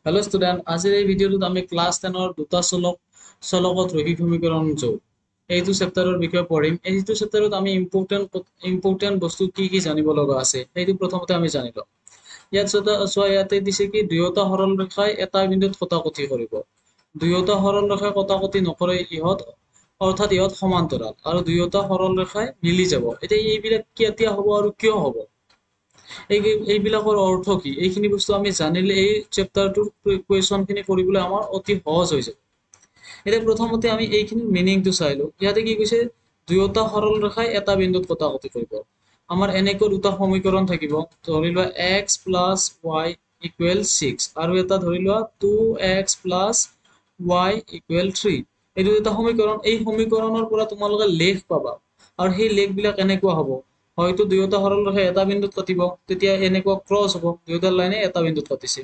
Hello student आज भिडिओत आम class 10 दुटा चलकत रैखिक समीकरण जोग यू चैप्टार विषय पढ़िम। यू चैप्टार आम इम्पर्टेन्ट बस्तु की जानिब लगा आछे प्रथमते आम जानि लम। इते दिसे कि दुयोटा सरल रेखाय एटा बिंदुत कटाकटी करिब। दुयोटा सरल रेखाय कटाकटी नकरे इहत अर्थात इहत समान्तराल और दुयोटा सरल रेखाय मिली যাব। এতিয়া এইবিলাক কেতিয়া হ'ব আৰু কিয় হ'ব এইবিলাকৰ অৰ্থ কি এইখিনি বস্তু আমি জানিলে এই চেপ্টাৰটোৰ কুৱেশ্যনখিনি কৰিবলৈ আমাৰ অতি সহজ হৈ যাব। এতিয়া প্ৰথমতে আমি এইখিনি মিনিংটো চাই লওঁ। ইয়াতে কি কৈছে দুয়োটা সৰল ৰেখাই এটা বিন্দুত কটাকটি কৰিব। আমাৰ এনেকৈ দুটা সমীকৰণ থাকিব, ধৰি লোৱা x প্লাছ y ইকুৱেল 6 আৰু এটা ধৰি লোৱা 2x প্লাছ y ইকুৱেল 3। এইটো এটা সমীকৰণ। এই সমীকৰণৰ পৰা তোমালোকে লেখ পাবা আৰু সেই লেখবিলাক এনেকুৱা হ'ব, হয়তো দুয়োটা সৰল ৰেখাই এটা বিন্দুত কাটিব, তেতিয়া এনেকুৱা ক্ৰছ হ'ব, দুয়োটা লাইনে এটা বিন্দুত কাটিছে।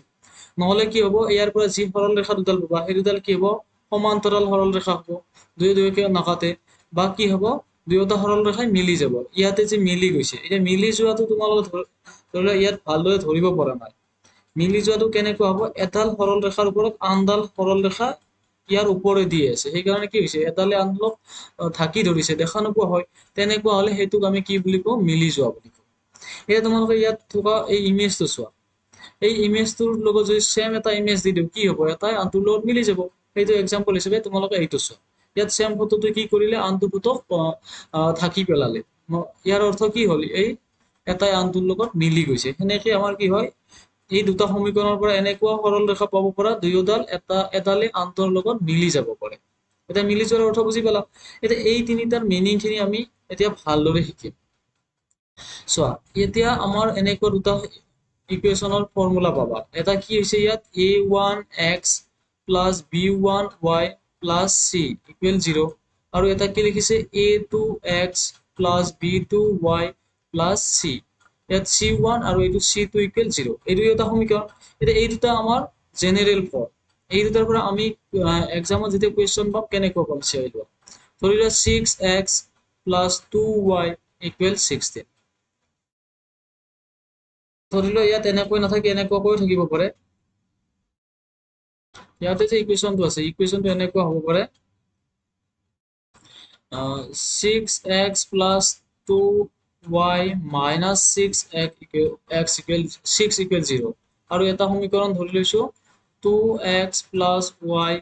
নহলে কি হ'ব, ইয়াৰ পৰা যি সৰল ৰেখা দুডাল পাবা সেই দুডাল কি হ'ব, সমান্তৰাল সৰল ৰেখা হ'ব, দুয়ে দুয়োকে নাকাটে। বা কি হ'ব, দুয়োটা সৰল ৰেখাই মিলি যাব। ইয়াতে যে মিলি গৈছে, এতিয়া মিলি যোৱাটো তোমালোকে ধৰি লোৱা ইয়াত ভালদৰে ধৰিব পৰা নাই। মিলি যোৱাটো কেনেকুৱা হ'ব, এডাল সৰল ৰেখাৰ ওপৰত আনডাল সৰল ৰেখা ইয়াৰ ওপৰেদি আছে, সেইকাৰণে কি হৈছে এডালে আনডালক ঢাকি ধৰিছে, দেখা নোপোৱা হয়। তেনেকুৱা হলে সেইটোক আমি কি বুলি কওঁ, মিলি যোৱা বুলি কওঁ। এতিয়া তোমালোকে ইয়াত থকা এই ইমেজটো চোৱা, এই ইমেজটোৰ লগত যদি সেম এটা ইমেজ দি দিওঁ কি হ'ব, এটাই আনটোৰ লগত মিলি যাব। সেইটো এক্সাম্পল হিচাপে তোমালোকে এইটো চোৱা। ইয়াত সেম ফটোটো কি কৰিলে, আনটো ফটোক ঢাকি পেলালে। ইয়াৰ অৰ্থ কি হ'ল, এই এটাই আনটোৰ লগত মিলি গৈছে। সেনেকে আমাৰ কি হয়, এই দুটা সমীকৰণৰ পৰা এনেকুৱা সৰল ৰেখা পাব পৰা দুয়োডাল এডালে আনটোৰ লগত মিলি যাব পাৰে। এতিয়া মিলি যোৱাৰ অৰ্থ বুজি পালা। এতিয়া এই তিনিটাৰ মিনিং খিনি আমি এতিয়া ভালদৰে শিকিম। চোৱা, এতিয়া আমাৰ এনেকুৱা দুটা ইকুৱেশ্যনৰ ফৰ্মুলা পাবা। এটা কি হৈছে ইয়াত a1x plus b1y plus c equal 0 আৰু এটা কি লিখিছে a2x plus b2y plus c। ইয়াত c1 আৰু এইটো c2 ইকুৱেল 0। এইটো এটা সমীকৰণ। এতিয়া এই দুটা আমাৰ জেনেৰেল ফৰ্ম। এই দুটাৰ পৰা আমি এক্সামত যেতিয়া কুৱেশ্যন পাম কেনেকৈ পাম চাই লোৱা। ধৰি লোৱা 6x প্লাছ 2y ইকুৱেল 16। ধৰি লোৱা ইয়াত এনেকৈ নাথাকি এনেকুৱাকৈ থাকিব পাৰে। ইয়াতে যে ইকুৱেশ্যনটো আছে, ইকুৱেশ্যনটো এনেকুৱা হ'ব পাৰে 6x plus 2y minus 6x equal 6 equal 0 আৰু এটা সমীকৰণ ধৰি লৈছো 2x plus y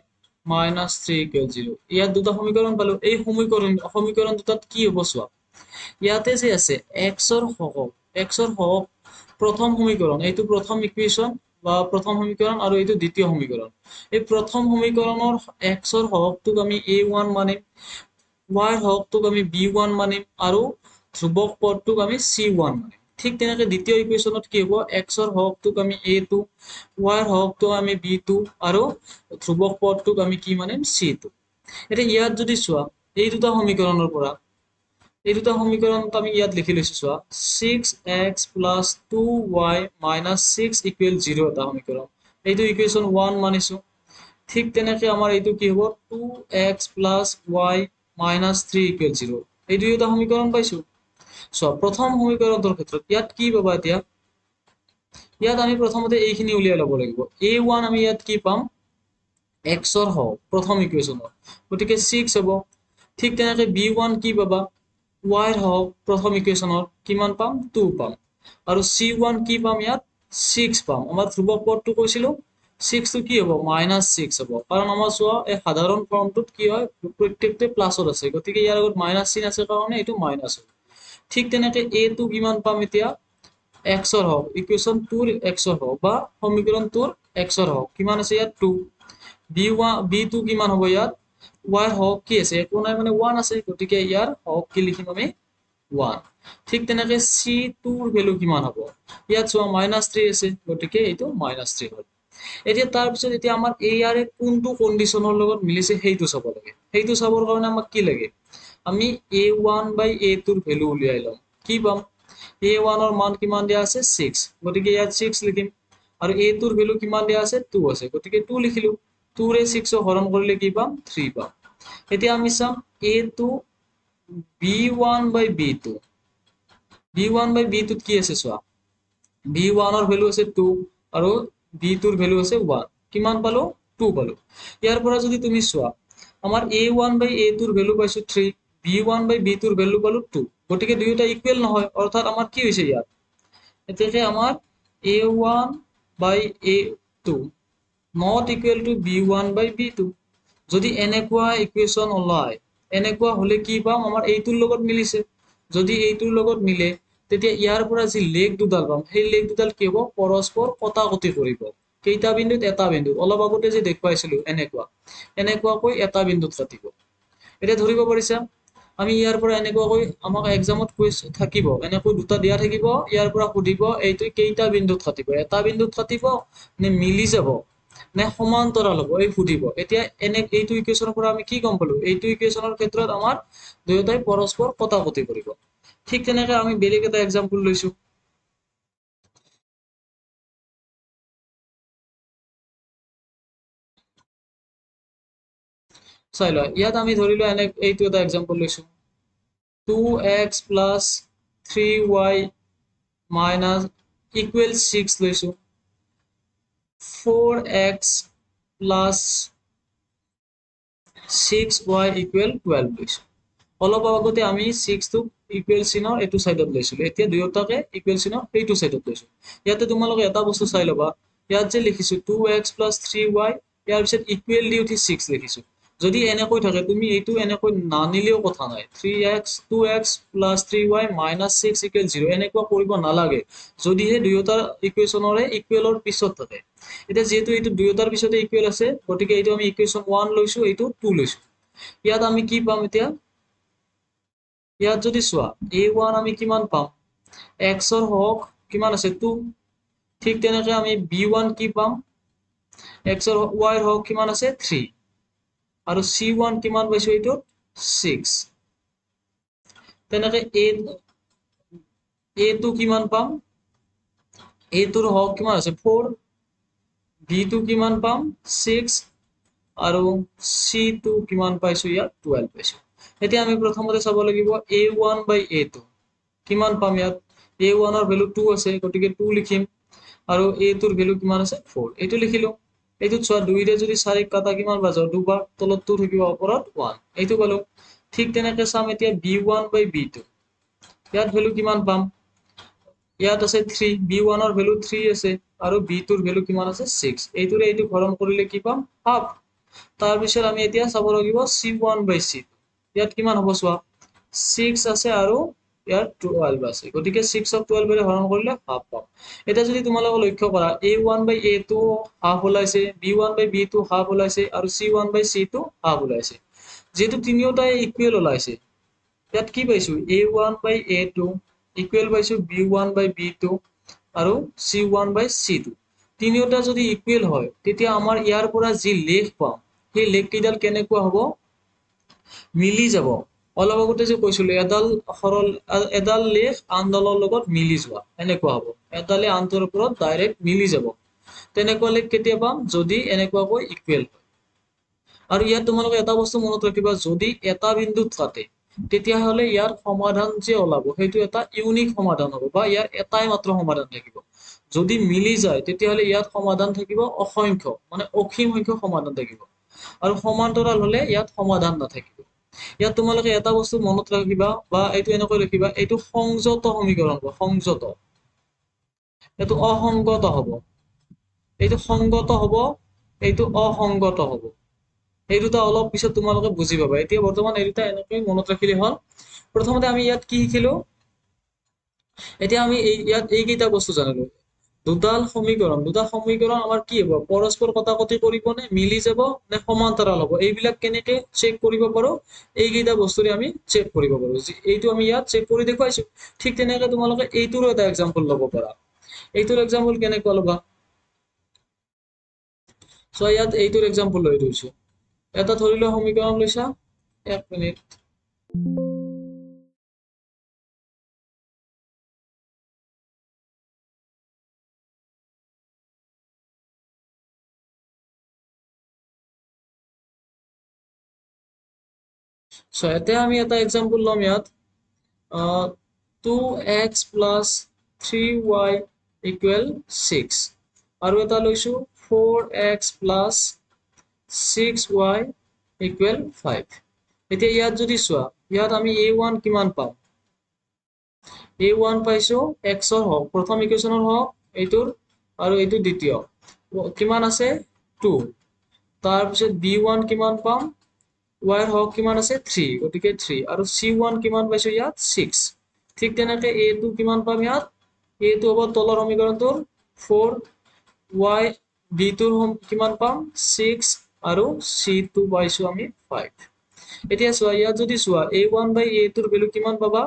minus 3 equal 0। ইয়াত দুটা সমীকৰণ পালো। এই সমীকৰণ দুটাত কি হ'ব চোৱা, ইয়াতে যে আছে x ৰ হওক প্ৰথম সমীকৰণ, এইটো প্ৰথম ইকুৱেশ্যন বা প্ৰথম সমীকৰণ আৰু এইটো দ্বিতীয় সমীকৰণ। এই প্ৰথম সমীকৰণৰ x ৰ হকটোক আমি a1 মানিম, y হকটোক আমি b1 মানিম আৰু ধ্ৰুবক পদটোক আমি c1 মানিম। ঠিক তেনেকে দ্বিতীয় ইকুৱেশ্যনত কি হ'ব, x ৰ হকটোক আমি a2, y হকটোক আমি b2 আৰু ধ্ৰুবক পদটোক আমি কি মানিম, c2। এতিয়া ইয়াত যদি চোৱা, এই দুটা সমীকৰণৰ পৰা এই দুটা সমীকৰণত আমি ইয়াত লিখি লৈছো চোৱা, 6x plus 2y minus 6 equal 0 এটা সমীকৰণ। এইটো ইকুৱেশ্যন 1 মানিছো। ঠিক তেনেকে আমাৰ এইটো কি হ'ব, 2x plus y minus 3 equal 0। এই দুয়োটা সমীকৰণ পাইছো। চোৱা, প্ৰথম সমীকৰণটোৰ ক্ষেত্ৰত ইয়াত কি পাবা, এতিয়া ইয়াত আমি প্ৰথমতে এইখিনি উলিয়াই ল'ব লাগিব। a1 আমি ইয়াত কি পাম, x ৰ হওক প্ৰথম ইকুৱেশ্যনত, গতিকে 6 হ'ব। ঠিক তেনেকে b1 কি পাবা, y হওক প্ৰথম ইকুৱেশ্যনত কিমান পাম, 2 পাম। আৰু c1 কি পাম, ইয়াত 6 পাম। আমাৰ ধ্ৰুবক পদটো কৈছিলো 6 টো কি হ'ব, -6 হ'ব। কাৰণ আমাৰ চোৱা এই সাধাৰণ ফৰ্মটোত কি হয়, প্ৰত্যেকটো প্লাছত আছে, গতিকে ইয়াৰ আগত মাইনাছ চিন আছে কাৰণে এইটো মাইনাছ হ'ব। ঠিক তেনেকে a টো কিমান পাম, এতিয়া x ৰ হওক ইকুৱেশ্যন 2 ৰ x ৰ হওক বা সমীকৰণ 2 ৰ x ৰ হওক কিমান আছে, ইয়াত 2। b2 কিমান হ'ব, ইয়াত y হওক কি আছে, একো নাই মানে 1 আছে, গতিকে ইয়াৰ হওক কি লিখিম আমি, 1। ঠিক তেনেকে c2 ৰ ভ্যালু কিমান হ'ব, ইয়াত চোৱা -3 আছে, গতিকে এইটো -3 হ'ল। এতিয়া তাৰপিছত এতিয়া আমাৰ ইয়াৰে কোনটো কণ্ডিশ্যনৰ লগত মিলিছে সেইটো চাব লাগে। সেইটো চাবৰ কাৰণে আমাক কি লাগে, আমি a1/a2 ৰ ভ্যালু উলিয়াই লম। কি পাম, a1 ৰ মান কিমান দিয়া আছে, 6, গতিকে ইয়াত 6 লিখিম। আৰু a2 ৰ ভ্যালু কিমান দিয়া আছে, 2 আছে, গতিকে 2 লিখিলো। 2 ৰে 6 হৰণ কৰিলে কি পাম, 3 পাম। এতিয়া আমি চাম a2 b1/b2। b1/b2 কি আছে চোৱা, b1 ৰ ভ্যালু আছে 2 আৰু b2 ৰ ভ্যালু আছে 1। কিমান পালো 2 পালো ইয়াৰ পৰা যদি তুমি চোৱা আমাৰ a1 by a2 ৰ ভ্যালু পাইছো 3 b1 by b2 ৰ ভ্যালু পালো 2 গতিকে দুয়োটা ইকুৱেল নহয় অৰ্থাৎ আমাৰ কি হৈছে ইয়াত এতিয়াকে আমাৰ a1 by a2 not equal to b1 by b2 যদি এনেকুৱা ইকুৱেশ্যন ওলাই এনেকুৱা হলে কি পাম আমাৰ এইটোৰ লগত মিলিছে যদি এইটোৰ লগত মিলে তেতিয়া ইয়াৰ পৰা যি লেগ দুডাল পাম সেই লেগ দুডাল কি হ'ব পৰস্পৰ কটাকটি কৰিব কেইটা বিন্দুত এটা বিন্দু অলপ আগতে যে দেখুৱাইছিলো এনেকুৱাকৈ এটা বিন্দুত কাটিব এটা ধৰিব পাৰিছা আমি ইয়াৰ পৰা এনেকুৱাকৈ আমাক এক্সামত কুইজ থাকিব এনেকৈ দুটা দিয়া থাকিব ইয়াৰ পৰা সুধিব এইটো কেইটা বিন্দুত কাটিব এটা বিন্দুত কাটিব নে মিলি যাব নে সমান্তৰাল হ'ব এই সুধিব এতিয়া এইটো ইকুৱেশ্যনৰ পৰা আমি কি গম পালো এইটো ইকুৱেশ্যনৰ ক্ষেত্ৰত আমাৰ দুয়োটাই পৰস্পৰ কটাকটি কৰিব ঠিক তেনেকৈ আমি বেলেগ এটা এক্সাম্পল লৈছো চাই লোৱা ইয়াত আমি ধৰিলো এইটো এটা এক্সাম্পল লৈছো 2x plus 3y minus equal 6 লৈছো 4x plus 6y equal 12 লৈছো অলপ আগতে আমি 6 টো ইকুৱেল চিনৰ এইটো সাইডত লৈছিলো এতিয়া দুয়োটাকে ইকুৱেল চিনৰ এইটো সাইডত লৈছো ইয়াতে তোমালোকে এটা বস্তু চাই লবা ইয়াত যে লিখিছো 2x plus 3y ইয়াৰ পিছত ইকুৱেল দি উঠি 6 লিখিছো যদি এনেকৈ থাকে তুমি এইটো এনেকৈ নানিলেও কথা নাই 2x plus 3y minus 6 equal 0 এনেকুৱা কৰিব নালাগে যদিহে দুয়োটাৰ ইকুৱেশ্যনৰে ইকুৱেলৰ পিছত থাকে এতিয়া যেহেতু এইটো দুয়োটাৰ পিছতে ইকুৱেল আছে গতিকে এইটো আমি ইকুৱেশ্যন 1 লৈছো এইটো 2 লৈছো ইয়াত আমি কি পাম এতিয়া ইয়াত যদি চোৱা a1 আমি কিমান পাম x ৰ হক কিমান আছে 2 ঠিক তেনেকৈ আমি b1 কি পাম x ৰ y ৰ হক কিমান আছে 3 আৰু c1 কিমান পাইছো এইটো 6 তেনেকৈ a2 কিমান পাম a2 ৰ হক কিমান আছে 4 b2 কিমান পাম 6 আৰু c2 কিমান পাইছো ইয়াত 12 পাইছো এতিয়া আমি প্ৰথমতে চাব লাগিব a1 by a2 কিমান পাম ইয়াত a1 ৰ ভ্যালু 2 আছে গতিকে 2 লিখিম আৰু a2 ৰ ভ্যালু কিমান আছে 4 এইটো লিখিলো এইটো চোৱা 2 ৰে যদি 4 কাটা কিমান বাজো দুবাৰ তলত 2 থাকিব ওপৰত 1 এইটো পালো ঠিক তেনেকৈ চাম এতিয়া b1 by b2 ইয়াত ভ্যালু কিমান পাম ইয়াত আছে 3 b1 ৰ ভ্যালু 3 আছে আৰু b2 ৰ ভ্যালু কিমান আছে 6 এইটোৰে এইটো হৰণ কৰিলে কি পাম হাফ তাৰ পিছত আমি এতিয়া চাব লাগিব c1 by c2 ইয়াত কিমান হ'ব চোৱা 6 আছে আৰু ইয়াত 12 আছে গতিকে 6 ক 12 ৰে হৰণ কৰিলে হাফ পাম এটা যদি তোমালোকে লক্ষ্য কৰা a1 by a2 হাফ ওলাইছে b1 by b2 হাফ ওলাইছে আৰু c1 by c2 হাফ ওলাইছে যেহেতু তিনিওটাই ইকুৱেল ওলাইছে ইয়াত কি পাইছো a1 by a2 ইকুৱেল পাইছো b1 by b2 আৰু c1 by c2 তিনিওটা যদি ইকুৱেল হয় তেতিয়া আমাৰ ইয়াৰ পৰা যি লেখ পাম সেই লেখ কেইডাল কেনেকুৱা হ'ব মিলি যাব অলপ আগতে যে কৈছিলো এডাল লেখ আনডালৰ লগত মিলি যোৱা এনেকুৱা হ'ব এডালে আনটোৰ ওপৰত ডাইৰেক্ট মিলি যাব তেনেকুৱা লেখ কেতিয়া পাম যদি এনেকুৱাকৈ ইকুৱেল হয় আৰু ইয়াত তোমালোকে এটা বস্তু মনত ৰাখিবা যদি এটা বিন্দুত কাটে তেতিয়াহলে ইয়াৰ সমাধান যে ওলাব সেইটো এটা ইউনিক সমাধান হ'ব বা ইয়াৰ এটাই মাত্ৰ সমাধান থাকিব যদি মিলি যায় তেতিয়াহলে ইয়াত সমাধান থাকিব অসংখ্য মানে অসীম সংখ্যক সমাধান থাকিব আৰু সমান্তৰাল হলে ইয়াত সমাধান নাথাকিব ইয়াত তোমালোকে এটা বস্তু মনত ৰাখিবা বা এইটো এনেকৈ ৰাখিবা এইটো সংযত সমীকৰণ হ'ব সংযত এইটো অসংগত হ'ব এইটো সংগত হ'ব এইটো অসংগত হ'ব এই দুটা অলপ পিছত তোমালোকে বুজি পাবা এতিয়া বৰ্তমান এই দুটা এনেকৈ মনত ৰাখিলে হ'ল প্ৰথমতে আমি ইয়াত কি শিকিলো এতিয়া আমি ইয়াত এইকেইটা বস্তু জানিলো দুটা সমীকৰণ আমাৰ কি হ'ব পৰস্পৰ কটাকটি কৰিব নে মিলি যাব নে সমান্তৰাল হ'ব এইবিলাক কেনেকৈ চেক কৰিব পাৰো এইকেইটা বস্তুৰে আমি চেক কৰিব পাৰো এইটো আমি ইয়াত চেক কৰি দেখুৱাইছো ঠিক তেনেকৈ তোমালোকে এইটোৰো এটা এক্সাম্পল ল'ব পাৰা এইটোৰ এক্সাম্পল কেনেকুৱা ল'বা সো ইয়াত এইটোৰ এক্সাম্পল লৈ লৈছো এটা ধৰি লোৱা সমীকৰণ লৈছা 1 মিনিট সো এতিয়া আমি এটা এক্সাম্পল ল'ম ইয়াত 2x plus 3y equal 6 আৰু এটা লৈছো 4x plus 6y equal 5 এতিয়া ইয়াত যদি চোৱা ইয়াত আমি a1 কিমান পাম a1 পাইছো x ৰ হওক প্ৰথম ইকুৱেশ্যনৰ হওক এইটোৰ আৰু এইটো দ্বিতীয় কিমান আছে 2 তাৰ পিছত b1 কিমান পাম y ৰ হওক কিমান আছে 3 গতিকে 3 আৰু c1 কিমান পাইছো ইয়াত 6 ঠিক তেনেকৈ a2 কিমান পাম ইয়াত a2 হ'ব তলৰ সমীকৰণটোৰ 4 y b2 কিমান পাম 6 আৰু c2 পাইছো আমি 5 এতিয়া চোৱা ইয়াত যদি চোৱা a1 by a2 ৰ ভ্যালু কিমান পাবা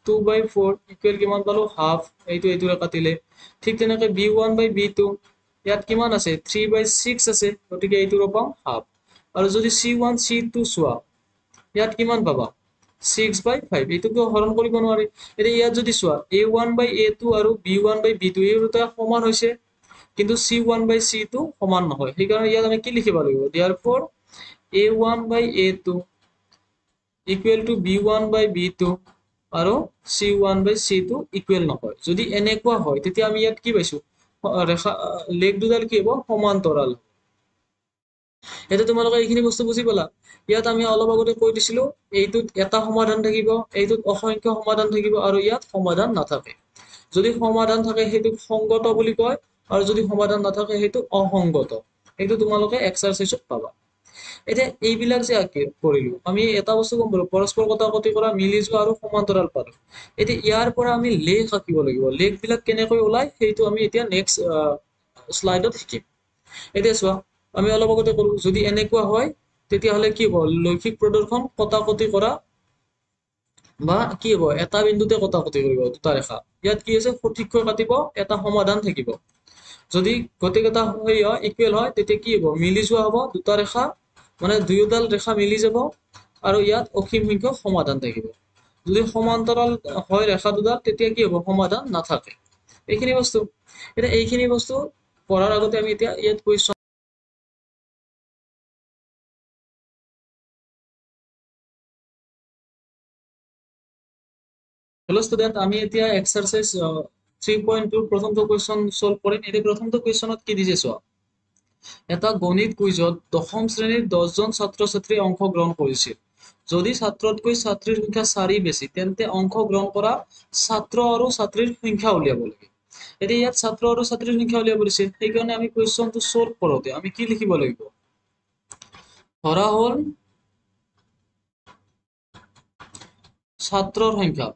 2/4 ইকুৱেল কিমান পালো হাফ এইটোৰে কাটিলে ঠিক তেনেকৈ b1 by b2 ইয়াত কিমান আছে 3/6 আছে গতিকে এইটোৰ পাম হাফ আৰু যদি c1 c2 চোৱা ইয়াত কিমান পাবা 6/5 এইটোকে হৰণ কৰিব নোৱাৰি এতিয়া ইয়াত যদি চোৱা a1 by a2 আৰু b1 by b2 এই দুটা সমান হৈছে কিন্তু c1 by c2 সমান নহয় সেইকাৰণে ইয়াত আমি কি লিখিব লাগিব therefore a1 by a2 equal to b1 by b2 আৰু c1 by c2 equal নহয় যদি এনেকুৱা হয় তেতিয়া আমি ইয়াত কি পাইছো ৰেখা লেগ দুডাল কি হ'ব সমান্তৰাল এটা তোমালোকে এইখিনি বস্তু বুজি পালা ইয়াত আমি অলপ আগতে কৈ দিছিলো এইটোত এটা সমাধান থাকিব এইটোত অসংখ্য সমাধান থাকিব আৰু ইয়াত সমাধান নাথাকে যদি সমাধান থাকে সেইটো সংগত বুলি কয় আৰু যদি সমাধান নাথাকে সেইটো অসংগত এইটো তোমালোকে এক্সাৰসাইজত পাবা এতিয়া এইবিলাক যে কৰিলো আমি এটা বস্তু গম পালো পৰস্পৰ কটাকটি কৰা মিলি যোৱা আৰু সমান্তৰাল পালো এতিয়া ইয়াৰ পৰা আমি লেখ আঁকিব লাগিব লেখ বিলাক কেনেকৈ ওলাই সেইটো আমি এতিয়া নেক্সট স্লাইডত শিকিম এতিয়া চোৱা আমি অলপ আগতে কলো যদি এনেকুৱা হয় তেতিয়াহলে কি হ'ব লৈখিক প্ৰদৰ্শন কটাকটি কৰা বা কি হ'ব এটা বিন্দুতে কটাকটি কৰিব দুটা ৰেখা ইয়াত কি আছে সঠিককৈ কাটিব এটা সমাধান থাকিব যদি গোটেইকেইটা ইকুৱেল হয় তেতিয়া কি হ'ব মিলি যোৱা হ'ব দুটা ৰেখা মানে দুয়োডাল ৰেখা মিলি যাব আৰু ইয়াত অসীম সংখ্যক সমাধান থাকিব যদি সমান্তৰাল হয় ৰেখা দুডাল তেতিয়া কি হ'ব সমাধান নাথাকে এইখিনি বস্তু এতিয়া এইখিনি বস্তু পঢ়াৰ আগতে আমি এতিয়া ইয়াত কুৱেশ্যন হেল্ল' ষ্টুডেণ্ট আমি এতিয়া এক্সাৰসাইজ 3.2 প্ৰথমটো কুৱেশ্যন সলভ কৰিম এতিয়া প্ৰথমটো কুৱেশ্যনত কি দিছে চোৱা এটা গণিত কুইজত দশম শ্ৰেণীৰ 10 জন ছাত্ৰ ছাত্ৰীয়ে অংশগ্ৰহণ কৰিছিল যদি ছাত্ৰতকৈ ছাত্ৰীৰ সংখ্যা 4 বেছি তেন্তে অংশগ্ৰহণ কৰা ছাত্ৰ আৰু ছাত্ৰীৰ সংখ্যা উলিয়াব লাগে এতিয়া ইয়াত ছাত্ৰ আৰু ছাত্ৰীৰ সংখ্যা উলিয়াব দিছে সেইকাৰণে আমি কুৱেশ্যনটো সলভ কৰোঁতে আমি কি লিখিব লাগিব ধৰা হ'ল ছাত্ৰৰ সংখ্যা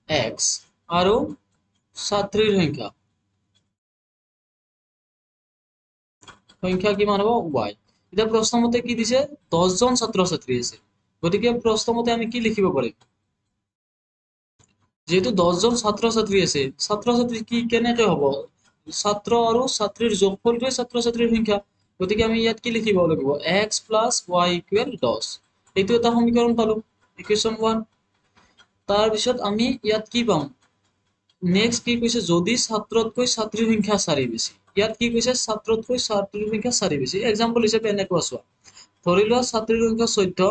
x আৰু ছাত্ৰীৰ সংখ্যা কিমান হ'ব y এতিয়া প্ৰশ্নমতে কি দিছে 10 জন ছাত্ৰ ছাত্ৰী আছে গতিকে প্ৰশ্নমতে আমি কি লিখিব পাৰিম যেহেতু 10 জন ছাত্ৰ ছাত্ৰী আছে ছাত্ৰ ছাত্ৰী কি কেনেকৈ হ'ব ছাত্ৰ আৰু ছাত্ৰীৰ যোগফলটোৱে ছাত্ৰ ছাত্ৰীৰ সংখ্যা গতিকে আমি ইয়াত কি লিখিব লাগিব x plus y equal 10 এইটো এটা সমীকৰণ পালো ইকুৱেশ্যন 1 তাৰ পিছত আমি ইয়াত কি পাম নেক্সট কি কৈছে যদি ছাত্ৰতকৈ ছাত্ৰীৰ সংখ্যা 4 বেছি ইয়াত কি কৈছে ছাত্ৰতকৈ ছাত্ৰীৰ সংখ্যা 4 বেছি এক্সাম্পল হিচাপে এনেকুৱা চোৱা ধৰি লোৱা ছাত্ৰীৰ সংখ্যা 14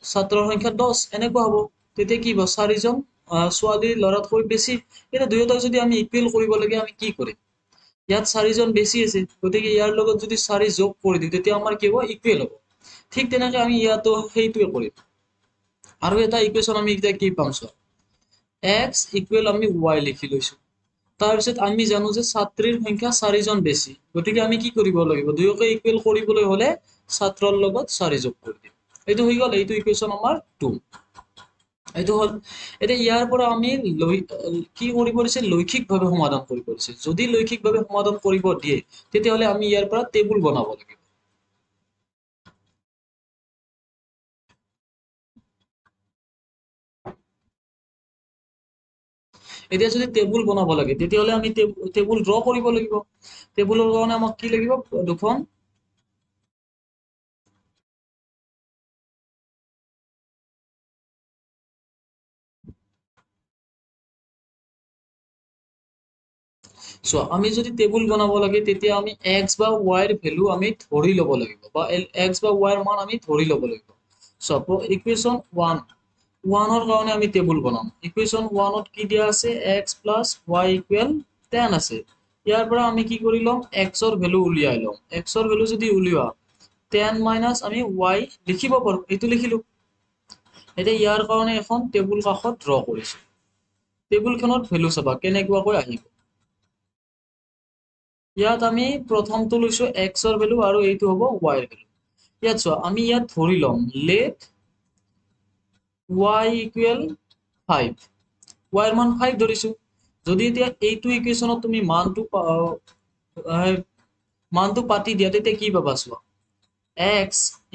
ছাত্ৰৰ সংখ্যা 10 এনেকুৱা হ'ব তেতিয়া কি হ'ব 4 জন ছোৱালী ল'ৰাতকৈ বেছি এটা দুয়োটাক যদি আমি ইকুৱেল কৰিব লাগে আমি কি কৰিম ইয়াত 4 জন বেছি আছে গতিকে ইয়াৰ লগত যদি 4 যোগ কৰি দিওঁ তেতিয়া আমাৰ কি হ'ব ইকুৱেল হ'ব ঠিক তেনেকৈ আমি ইয়াতো সেইটোৱে কৰিম আৰু এটা ইকুৱেশ্যন আমি এতিয়া কি পাম চোৱা x ইকুৱেল আমি y লিখি লৈছো তাৰপিছত আমি জানো যে ছাত্ৰীৰ সংখ্যা 4 জন বেছি গতিকে আমি কি কৰিব লাগিব দুয়োকে ইকুৱেল কৰিবলৈ হলে ছাত্ৰৰ লগত 4 যোগ কৰি দিম এইটো হৈ গ'ল এইটো ইকুৱেশ্যন আমাৰ 2 এইটো হল এতিয়া ইয়াৰ পৰা আমি কি কৰিব দিছে লৈখিকভাৱে সমাধান কৰিব দিছে যদি লৈখিকভাৱে সমাধান কৰিব দিয়ে তেতিয়াহলে আমি ইয়াৰ পৰা টেবুল বনাব লাগিব এতিয়া যদি টেবুল বনাব লাগে তেতিয়াহলে আমি টেবুল ড্ৰ কৰিব লাগিব টেবুলৰ কাৰণে আমাক কি লাগিব দুখন সো আমি যদি টেবুল বনাব লাগে তেতিয়া আমি x বা y ৰ ভ্যালু আমি ধৰি ল'ব লাগিব বা x বা y ৰ মান আমি ধৰি ল'ব লাগিব সো ইকুৱেশ্যন 1 1 ৰ কাৰণে আমি টেবুল বনাম ইকুৱেশ্যন 1 ত কি দিয়া আছে x + y = 10 আছে ইয়াৰ পৰা আমি কি কৰি লম x ৰ ভ্যালু উলিয়াই লম x ৰ ভ্যালু যদি উলিওৱা 10 - আমি y লিখিব পাৰো এইটো লিখিলো এতিয়া ইয়াৰ কাৰণে এখন টেবুল কাষত ড্ৰ কৰিছো টেবুলখনত ভ্যালু চাবা কেনেকুৱাকৈ আহিব ইয়াত আমি প্ৰথমটো লৈছো x ৰ ভ্যালু আৰু এইটো হ'ব y ৰ ভ্যালু ইয়াত চোৱা আমি ইয়াত ধৰি লম let y = 5 y ৰ মান 5 ধৰিছো যদি এতিয়া এইটো ইকুৱেশ্যনত তুমি মানটো পাতি দিয়া তেতিয়া কি পাবা চোৱা x =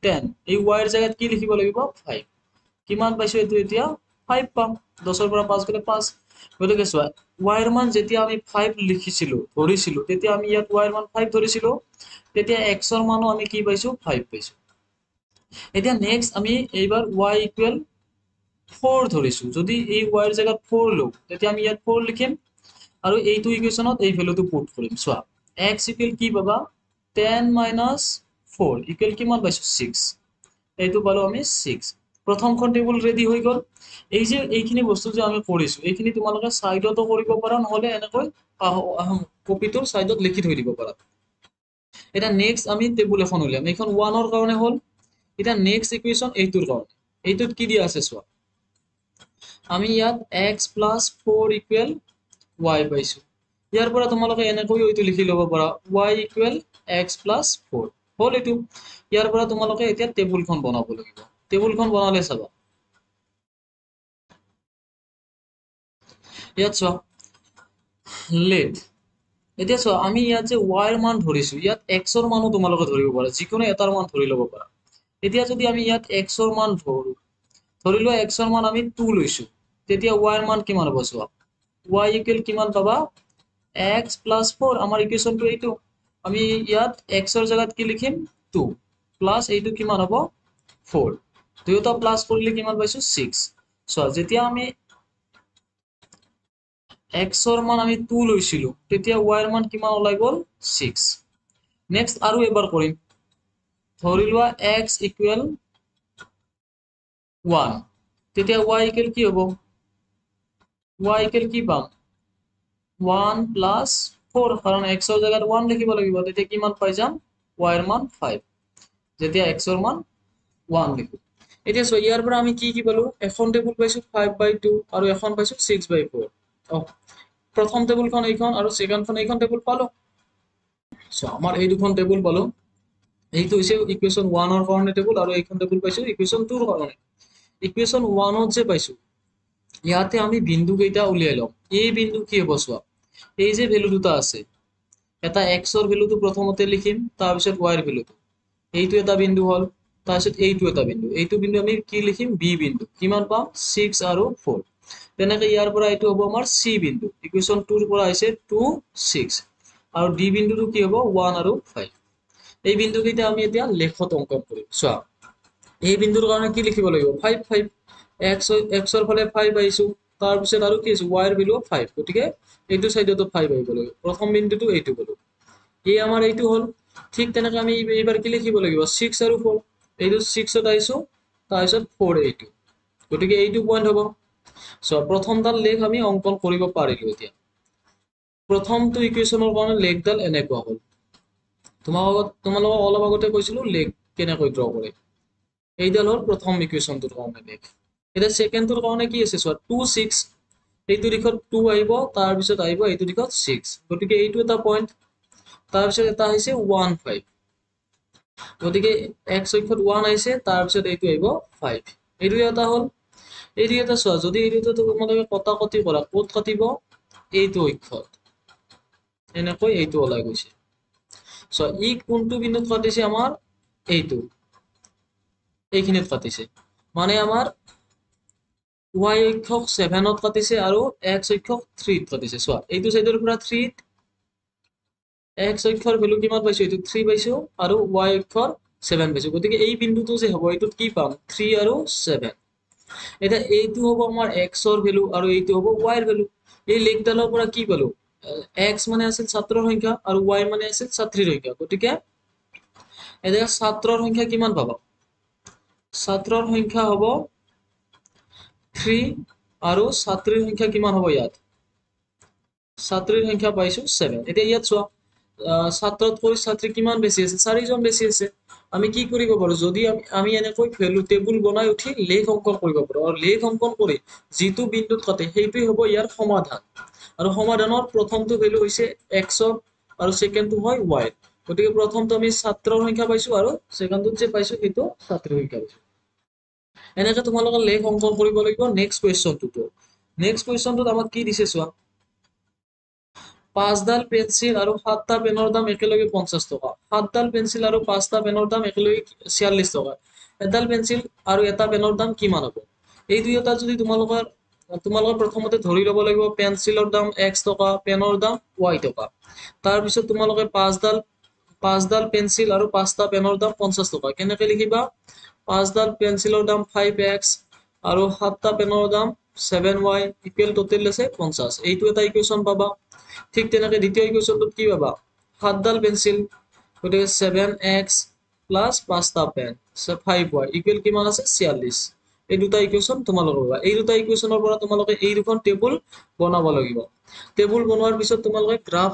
10 এই y ৰ জায়গাত কি লিখিব লাগিব 5 কিমান পাইছো এইটো এতিয়া 5 পাম 10 ৰ পৰা 5 গলে 5 গতিকে চোৱা y ৰ মান যেতিয়া আমি 5 লিখিছিলো ধৰিছিলো তেতিয়া আমি ইয়াত y ৰ মান 5 ধৰিছিলো তেতিয়া x ৰ মানো আমি কি পাইছো 5 পাইছো এতিয়া নেক্সট আমি এইবাৰ y = 4 ধৰিছো যদি এই y ৰ জায়গাত 4 লও তেতিয়া আমি ইয়াত 4 লিখিম আৰু এইটো ইকুৱেশ্যনত এই ভ্যালুটো পুট কৰিম চোৱা x = কি পাবা 10 - 4 = কিমান পাইছো 6 এইটো পালো আমি 6 প্ৰথমখন টেবুল ৰেডি হৈ গল এই যে এইখিনি বস্তু যে আমি কৰিছো এইখিনি তোমালোকে সাইডতো কৰিব পাৰা নহলে এনেকৈ কপিটোৰ সাইডত লিখি থৈ দিব পাৰা এটা নেক্সট আমি টেবুল এখন উলিয়াম এইখন 1 ৰ কাৰণে হল এটা নেক্সট ইকুৱেশ্যন এইটোৰ কাৰণে এইটোত কি দিয়া আছে চোৱা আমি ইয়াত x + 4 = y পাইছো ইয়াৰ পৰা তোমালোকে এনেকৈ এইটো লিখি লব পাৰা y = x + 4 হল এইটো ইয়াৰ পৰা তোমালোকে এতিয়া টেবুলখন বনাব লাগিব টেবুলখন বনালে চাবা ইয়াত চোৱা let এতিয়া চোৱা আমি ইয়াত যে y ৰ মান ধৰিছো ইয়াত x ৰ মানো তোমালোকে ধৰিব পাৰা যিকোনো এটাৰ মান ধৰি লব পাৰা এতিয়া যদি আমি ইয়াত x ৰ মান ধৰি লোৱা x ৰ মান আমি 2 লৈছো তেতিয়া y ৰ মান কিমান হ'ব চোৱা y = কিমান পাবা x + 4 আমাৰ ইকুৱেশ্যনটো এইটো আমি ইয়াত x ৰ জায়গাত কি লিখিম 2 প্লাস এইটো কিমান হ'ব 4 দুয়োটা প্লাস কৰিলে কিমান পাইছো 6 চোৱা যেতিয়া আমি x ৰ মান আমি 2 লৈছিলো তেতিয়া y ৰ মান কিমান ওলাই গল 6 নেক্সট আৰু এবাৰ কৰিম ধৰি লোৱা x = 1 তেতিয়া y = কি হ'ব y = কি পাম 1 + 4 কাৰণ x ৰ জায়গাত 1 লিখিব লাগিব তেতিয়া কিমান পাই যাম y ৰ মান 5 যেতিয়া x ৰ মান 1 লিখো এতিয়া সো ইয়াৰ পৰা আমি কি কি পালো এখন টেবুল পাইছো 5/2 আৰু এখন পাইছো 6/4 প্ৰথম টেবুলখন এইখন আৰু সেকেন্ডখন এইখন টেবুল পালো সো আমাৰ এই দুখন টেবুল পালো এইটো হৈছে ইকুৱেশ্যন 1 ৰ কাৰণে টেবুল আৰু এইখন টেবুল পাইছো ইকুৱেশ্যন 2 ৰ কাৰণে ইকুৱেশ্যন 1 ত যে পাইছো ইয়াতে আমি বিন্দু কেইটা উলিয়াই লম এই বিন্দু কি হ'ব চোৱা এই যে ভ্যালু দুটা আছে এটা x ৰ ভ্যালুটো প্ৰথমতে লিখিম তাৰ পিছত y ৰ ভ্যালুটো এইটো এটা বিন্দু হল তাৰ পিছত এইটো এটা বিন্দু এইটো বিন্দু আমি কি লিখিম b বিন্দু কিমান পাম 6 আৰু 4 তেনেকৈ ইয়াৰ পৰা এইটো হ'ব আমাৰ c বিন্দু ইকুৱেশ্যন 2 ৰ পৰা আহিছে 2 6 আৰু d বিন্দুটো কি হ'ব 1 আৰু 5 এই বিন্দু কেইটা আমি এতিয়া লেখত অংকন কৰিম চোৱা এই বিন্দুৰ কাৰণে কি লিখিব লাগিব 5 5 x ৰ ফালে 5 পাইছো তাৰ পিছত আৰু কি আছে y ৰ ভ্যালু 5 গতিকে এইটো সাইডতো 5 আহিব লাগিব প্ৰথম বিন্দুটো এইটো বলো এই আমাৰ এইটো হল ঠিক তেনেকৈ আমি এইবাৰ কি লিখিব লাগিব 6 আৰু 4 এইটো 6 ত আইছো তাৰ পিছত 4 এইটো গতিকে এইটো পয়েন্ট হ'ব সো প্ৰথমডাল লেখ আমি অংকন কৰিব পাৰিলো এতিয়া প্ৰথমটো ইকুৱেশ্যনৰ কাৰণে লেখডাল এনেকুৱা হ'ল তোমালোকক অলপ আগতে কৈছিলো লেখ কেনেকৈ ড্ৰ কৰে এইডাল হ'ল প্ৰথম ইকুৱেশ্যনটোৰ কাৰণে লেখ এটা সেকেন্ডটোৰ কাৰণে কি আছে চোৱা 2 6 এইটো দিশত 2 আহিব তাৰ পিছত আহিব এইটো দিশত 6 গতিকে এইটো এটা পয়েন্ট তাৰ পিছত এটা আহিছে 1 5 গতিকে x অক্ষত 1 আহিছে তাৰ পিছত এইটো আহিব 5 এইটো এটা হ'ল এইটো এটা চোৱা যদি এইটো তোমালোকে কটাকটি কৰা ক'ত কাটিব এইটো অক্ষত এনেকৈ এইটো ওলাই গৈছে সো ই কোনটো বিন্দুত কাটিছে আমাৰ এইটো এইখিনিত কাটিছে মানে আমাৰ y অক্ষক 7 ত কাটিছে আৰু x অক্ষক 3 ত কাটিছে চোৱা এইটো সাইডৰ পৰা 3 x অক্ষৰ ভ্যালু কিমান পাইছো এইটো 3 পাইছো আৰু y অক্ষৰ 7 পাইছো গতিকে এই বিন্দুটো যে হ'ব এইটোত কি পাম 3 আৰু 7 এটা এইটো হ'ব আমাৰ x ৰ ভ্যালু আৰু এইটো হ'ব y ৰ ভ্যালু এই লেখডালৰ পৰা কি পালো x মানে আছিল ছাত্ৰৰ সংখ্যা আৰু y মানে আছিল ছাত্ৰীৰ সংখ্যা গতিকে এটা ছাত্ৰৰ সংখ্যা কিমান পাবা ছাত্ৰৰ সংখ্যা হ'ব 3 আৰু ছাত্ৰীৰ সংখ্যা কিমান হ'ব ইয়াত ছাত্ৰীৰ সংখ্যা পাইছো 7 এতিয়া ইয়াত চোৱা ছাত্ৰতকৈ ছাত্ৰী কিমান বেছি আছে 4জন বেছি আছে আমি কি কৰিব পাৰো যদি আমি এনেকৈ ভ্যালু টেবুল বনাই উঠি লেখ অঙ্কন কৰিব পাৰো আৰু লেখ অঙ্কন কৰি যিটো বিন্দুত কাটে সেইটোই হ'ব ইয়াৰ সমাধান আৰু সমাধানৰ প্ৰথমটো ভ্যালু হৈছে x আৰু সেকেন্ডটো হয় y গতিকে প্ৰথমটো আমি ছাত্ৰৰ সংখ্যা পাইছো আৰু সেকেন্ডটো যে পাইছো সেইটো ছাত্ৰীৰ সংখ্যা পাইছো এনেকৈ তোমালোকে লেখ অঙ্কন কৰিব লাগিব নেক্সট কুৱেশ্যনটোত আমাক কি দিছে চোৱা 5ডাল পেন্সিল আৰু 7টা পেনৰ দাম একেলগে 50 টকা 7ডাল পেন্সিল আৰু 5টা পেনৰ দাম একেলগে 46 টকা এডাল পেন্সিল আৰু এটা পেনৰ দাম কিমান হ'ব এই দুইটা যদি তোমালোকৰ প্ৰথমতে ধৰি ল'ব লাগিব পেন্সিলৰ দাম x টকা পেনৰ দাম y টকা তাৰ পিছত তোমালোকে 5ডাল পেন্সিল আৰু 5টা পেনৰ দাম 50 টকা কেনেকৈ লিখিবা 5ডাল পেন্সিলৰ দাম 5x আৰু 7টা পেনৰ দাম 7y ইকুৱেল টোটেল আছে 50 এইটো এটা ইকুৱেশ্যন পাবা ঠিক তেনেকৈ দ্বিতীয় ইকুৱেশ্যনটোত কি পাবা 7ডাল পেন্সিল গতিকে 7x প্লাস 5টা পেন 5y ইকুৱেল কিমান আছে 46 এই দুটা ইকুৱেশ্যন তোমালোকে পাবা এই দুটা ইকুৱেশ্যনৰ পৰা তোমালোকে এই দুখন টেবুল বনাব লাগিব টেবুল বনোৱাৰ পিছত তোমালোকে গ্ৰাফ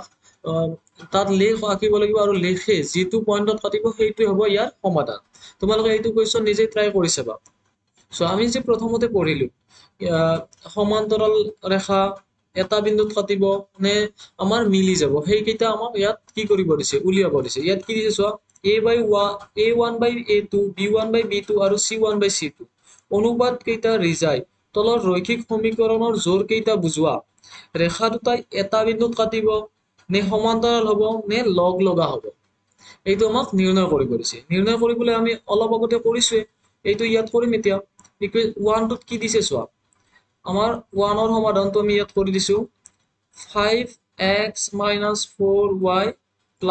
তাত লেখ আঁকিব লাগিব আৰু লেখে যিটো পইণ্টত কাটিব সেইটোৱে হ'ব ইয়াৰ সমাধান তোমালোকে এইটো কুৱেশ্যন নিজে ট্ৰাই কৰি চাবা সো আমি যে প্ৰথমতে পঢ়িলো সমান্তৰাল ৰেখা এটা বিন্দুত কাটিব নে আমাৰ মিলি যাব সেইকেইটা আমাক ইয়াত কি কৰিব দিছে উলিয়াব দিছে ইয়াত কি দিছে চোৱা a/a1/a2 b1/b2 আৰু c1/c2 অনুপাত কেইটা ৰিজাই তলৰ ৰৈখিক সমীকৰণৰ জোৰ কেইটা বুজোৱা ৰেখা দুটাই এটা বিন্দুত কাটিব নে সমান্তৰাল হ'ব নে লগ লগা হ'ব এইটো আমাক নিৰ্ণয় কৰিব দিছে নিৰ্ণয় কৰিবলৈ আমি অলপ আগতে কৰিছোৱে এইটো ইয়াত কৰিম এতিয়া ইকুৱেল 1 টোত কি দিছে চোৱা আমাৰ 1 ৰ সমাধানটো আমি ইয়াত কৰি দিছো 5x - 4y +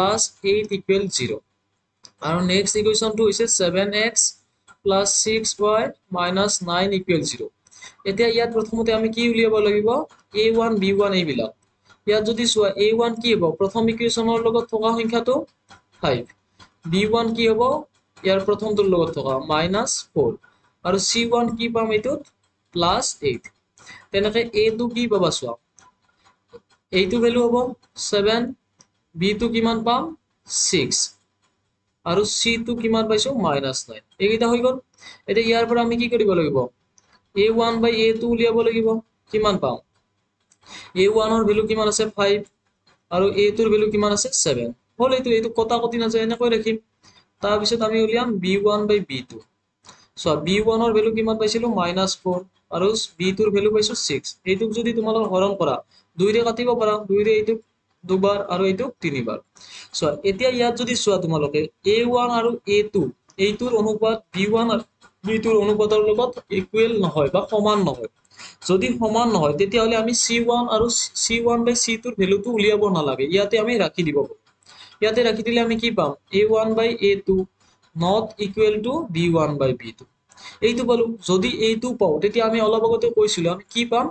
8 = 0 আৰু নেক্সট ইকুৱেশ্যনটো হৈছে 7x + 6y - 9 = 0 এতিয়া ইয়াত প্ৰথমতে আমি কি উলিয়াব লাগিব a1 b1 এইবিলাক ইয়াত যদি চোৱা a1 কি হ'ব প্ৰথম ইকুৱেশ্যনৰ লগত থকা সংখ্যাটো 5 b1 কি হ'ব ইয়াৰ প্ৰথমটোৰ লগত থকা -4 আৰু c1 কি পাম এইটোত +8 তেনেকৈ a2 কি পাবা চোৱা এইটো ভ্যালু হ'ব 7 b2 কিমান পাম 6 আৰু c2 কিমান পাইছো -9 এইকেইটা হৈ গ'ল এতিয়া ইয়াৰ পৰা আমি কি কৰিব লাগিব a1/a2 উলিয়াব লাগিব কিমান পাম a1 ৰ ভ্যালু কিমান আছে 5 আৰু a2 ৰ ভ্যালু কিমান আছে 7 হল এইটো কটাকটি নাযায় এনেকৈ ৰাখিম তাৰ পিছত আমি উলিয়াম b1/b2 সো b1 ৰ ভ্যালু কিমান পাইছিলো -4 আৰু b2 ৰ ভ্যালু পাইছো 6 এইটোক যদি তোমালোক হৰণ কৰা 2 ৰে কাটিব পাৰা 2 ৰে এইটো দুবাৰ আৰু এইটো তিনিবাৰ সো এতিয়া ইয়াত যদি চোৱা তোমালোকে a1 আৰু a2 এইটোৰ অনুপাত b1 আৰু b2 ৰ অনুপাতৰ লগত ইকুৱেল নহয় বা সমান নহয় যদি সমান নহয় তেতিয়া হলে আমি c1 আৰু c1/c2 ৰ ভ্যালুটো উলিয়াব নালাগে ইয়াতে আমি ৰাখি দিব পাৰো ইয়াতে ৰাখি দিলে আমি কি পাম a1/a2 not equal to b1/b2 এইটো পালো যদি এইটো পাও তেতিয়া আমি অলপ আগতে কৈছিলো আমি কি পাম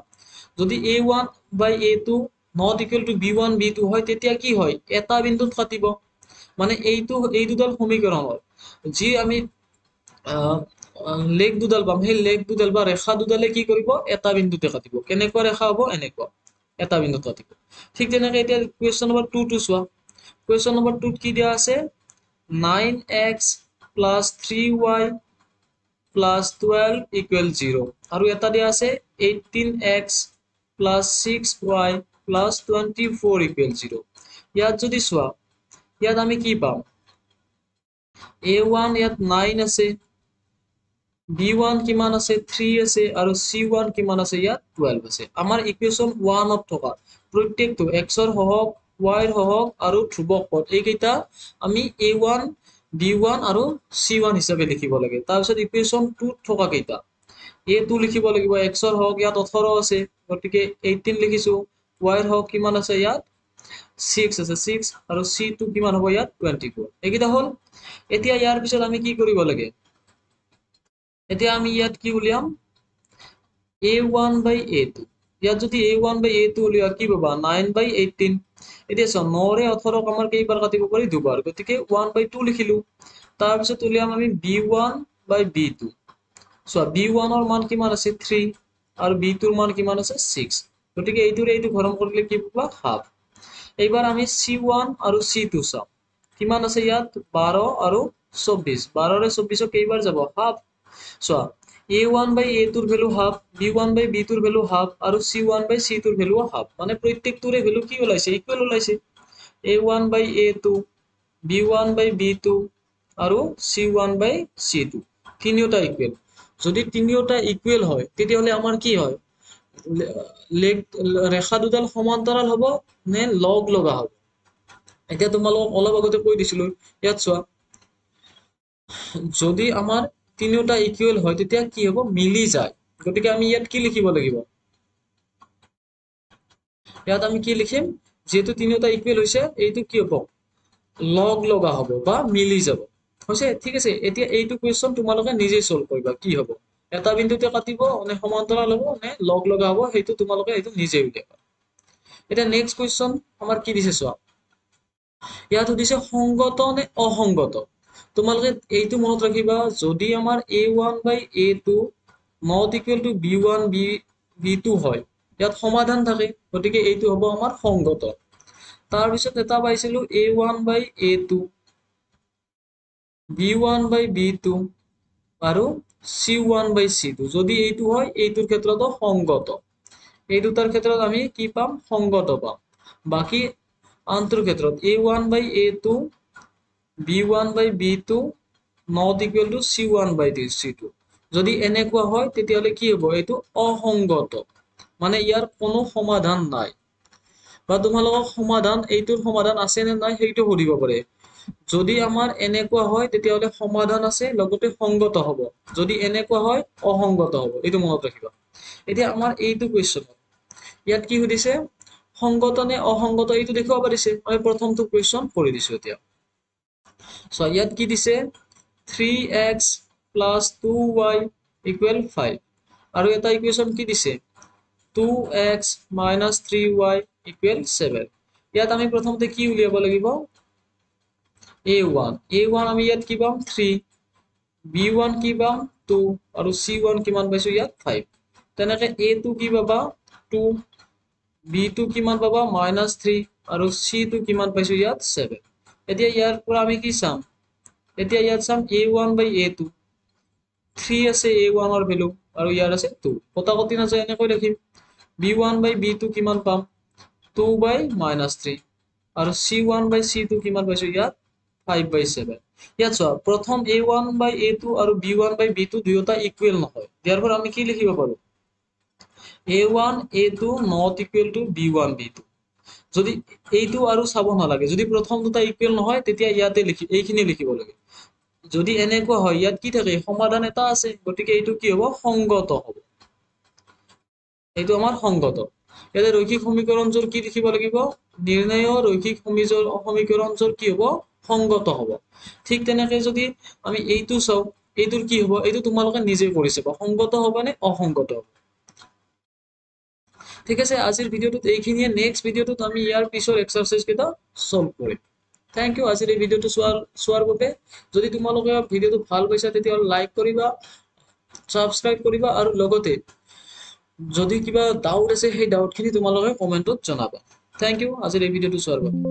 যদি a1/a2 not equal to b1/b2 হয় তেতিয়া কি হয় এটা বিন্দুত কাটিব মানে এই দুডাল সমীকৰণ হয় যি আমি লেখ দুডাল পাম সেই লেখ দুডাল বা ৰেখা দুডালে কি কৰিব এটা বিন্দুতে কাটিব কেনেকুৱা ৰেখা হ'ব এনেকুৱা এটা বিন্দুত কাটিব ঠিক তেনেকৈ এতিয়া কুৱেশ্যন নম্বৰ 2 টো চোৱা কুৱেশ্যন নম্বৰ 2 ত কি দিয়া আছে 9x + 3y + 12 = 0 আৰু এটা দিয়া আছে 18x + 6y + 24 = 0 ইয়াত যদি চোৱা ইয়াত আমি কি পাম a1 ইয়াত 9 আছে b1 কিমান আছে 3 আছে আৰু c1 কিমান আছে ইয়াত 12 আছে আমাৰ ইকুৱেশ্যন 1 ত থকা প্ৰত্যেকটো x ৰ হওক y ৰ হওক আৰু ধ্ৰুৱক পদ এইকেইটা আমি a1 b1 আৰু c1 হিচাপে লিখিব লাগে তাৰ পিছত ইকুৱেশ্যন 2 ত থকা কেইটা a2 লিখিব লাগিব x ৰ হওক ইয়াত 18 আছে গতিকে 18 লিখিছো y ৰ হওক কিমান আছে ইয়াত 6 আছে 6 আৰু c2 কিমান হ'ব ইয়াত 24 এইকেইটা হল এতিয়া ইয়াৰ পিছত আমি কি কৰিব লাগে এতিয়া আমি ইয়াত কি উলিয়াম a1/a2 ইয়াত যদি a1/a2 উলিয়া কি পাবা 9/18 এতিয়া চোৱা 9 ৰে 18 ক আমাৰ কেইবাৰ কাটিব পাৰি দুবাৰ গতিকে 1/2 লিখিলো তাৰ পিছত উলিয়াম আমি b1/b2 চোৱা b1 ৰ মান কিমান আছে 3 আৰু b টোৰ মান কিমান আছে 6 গতিকে এইটোৰে এইটো হৰণ কৰিলে কি পাবা হাফ এইবাৰ আমি c1 আৰু c2 চাও কিমান আছে ইয়াত 12 আৰু 24 12 ৰে 24 কেইবাৰ যাব হাফ চোৱা a1 by a টোৰ value half b1 by b টোৰ ভ্যালু হাফ আৰু c1 by c টোৰ ভ্যালু হাফ মানে প্ৰত্যেকটোৰে ভ্যালু কি ওলাইছে ইকুৱেল ওলাইছে a1 by a2 b1 by b2 আৰু c1 by c2 তিনিওটা ইকুৱেল যদি তিনিওটা ইকুৱেল হয় তেতিয়াহলে আমাৰ কি হয় ৰেখা দুডাল সমান্তৰাল হ'ব নে লগ লগা হ'ব এতিয়া তোমালোকক অলপ আগতে কৈ দিছিলো ইয়াত চোৱা যদি আমাৰ তিনিওটা ইকুৱেল হয় তেতিয়া কি হ'ব মিলি যায় গতিকে আমি ইয়াত কি লিখিব লাগিব ইয়াত আমি কি লিখিম যেহেতু তিনিওটা ইকুৱেল হৈছে এইটো কি হ'ব লগ লগা হ'ব বা মিলি যাব হৈছে ঠিক আছে এতিয়া এইটো কোৱেশ্চন তোমালোকে নিজে সলভ কৰিবা কি হ'ব এটা বিন্দুতে কাটিব নে সমান্তৰাল হ'ব নে লগ লগা হ'ব সেইটো তোমালোকে এইটো নিজে উলিয়াবা এটা নেক্সট কোৱেশ্চন আমাৰ কি দিছে চোৱা ইয়াত সুধিছে সংগত নে অসংগত তোমালোকে এইটো মনত ৰাখিবা যদি আমাৰ a1 by a2 not equal to b1 b2 হয় ইয়াত সমাধান থাকে গতিকে এইটো হ'ব আমাৰ সংগত তাৰ পিছত এটা পাইছিলো a1 by a2 b1 by b2 আৰু c1 by c2 যদি এইটো হয় এইটোৰ ক্ষেত্ৰত সংগত এই দুটাৰ ক্ষেত্ৰত আমি কি পাম সংগত পাম বাকি আনটোৰ ক্ষেত্ৰত a1 by a2 b1 by b2 not equal to c1 by c2 যদি এনেকুৱা হয় তেতিয়াহলে কি হ'ব এইটো অসংগত মানে ইয়াৰ কোনো সমাধান নাই বা তোমালোকক সমাধান এইটোৰ সমাধান আছে নে নাই সেইটো সুধিব পাৰে যদি আমাৰ এনেকুৱা হয় তেতিয়াহলে সমাধান আছে লগতে সংগত হ'ব যদি এনেকুৱা হয় অসংগত হ'ব এইটো মনত ৰাখিবা এতিয়া আমাৰ এইটো কোৱেশ্চন ইয়াত কি সুধিছে সংগত নে অসংগত এইটো দেখুৱাব পাৰিছে মই প্ৰথমটো কোৱেশ্চন কৰি দিছো এতিয়া সো ইয়াত কি দিছে 3x plus 2y equal 5 আৰু এটা ইকুৱেশ্যন কি দিছে 2x minus 3y equal 7 ইয়াত আমি প্ৰথমতে কি উলিয়াব লাগিব a1 আমি ইয়াত কি পাম 3 b1 কি পাম 2 আৰু c1 কিমান পাইছো ইয়াত 5 তেনেকে a2 কি পাবা 2 b2 কিমান পাবা -3 আৰু c2 কিমান পাইছো ইয়াত 7 এতিয়া ইয়াৰ পৰা আমি কি চাম এতিয়া ইয়াত চাম a1 by a2 3 আছে a1 ৰ ভ্যালু আৰু ইয়াৰ আছে 2 কটাকটি না যায় এনেকৈ লিখিম b1 by b2 কিমান পাম 2 by -3 আৰু c1 by c2 কিমান পাইছো ইয়াত 5 by 7 ইয়াত চোৱা প্ৰথম a1 by a2 আৰু b1 by b2 দুয়োটা ইকুৱেল নহয় therefore আমি কি লিখিব পাৰো a1 a2 not equal to b1 b2 যদি এইটো আৰু চাব নালাগে যদি প্ৰথম দুটা ইকুৱেল নহয় তেতিয়া ইয়াতে লিখি এইখিনি লিখিব লাগে যদি এনেকুৱা হয় ইয়াত কি থাকে সমাধান এটা আছে গতিকে এইটো কি হ'ব সংগত হ'ব এইটো আমাৰ সংগত ইয়াতে ৰৈখিক সমীকৰণজোৰ কি লিখিব লাগিব নিৰ্ণয় ৰৈখিক সমীকৰণজোৰ কি হ'ব সংগত হ'ব ঠিক তেনেকৈ যদি আমি এইটো চাও এইটোৰ কি হ'ব এইটো তোমালোকে নিজে কৰি চাবা সংগত হ'ব নে অসংগত হ'ব ঠিক আছে আজিৰ ভিডিওটোত এইখিনিয়ে নেক্সট ভিডিওটোত আমি ইয়াৰ পিছৰ এক্সাৰসাইজ কেইটা সলভ কৰিম থ্যাংক ইউ আজিৰ এই ভিডিওটো চোৱাৰ বাবে যদি তোমালোকে ভিডিওটো ভাল পাইছা তেতিয়া লাইক কৰিবা সাবস্ক্ৰাইব কৰিবা আৰু লগতে যদি কিবা ডাউট আছে সেই ডাউটখিনি তোমালোকে কমেন্টত জনাবা থ্যাংক ইউ আজিৰ এই ভিডিওটো চোৱাৰ বাবে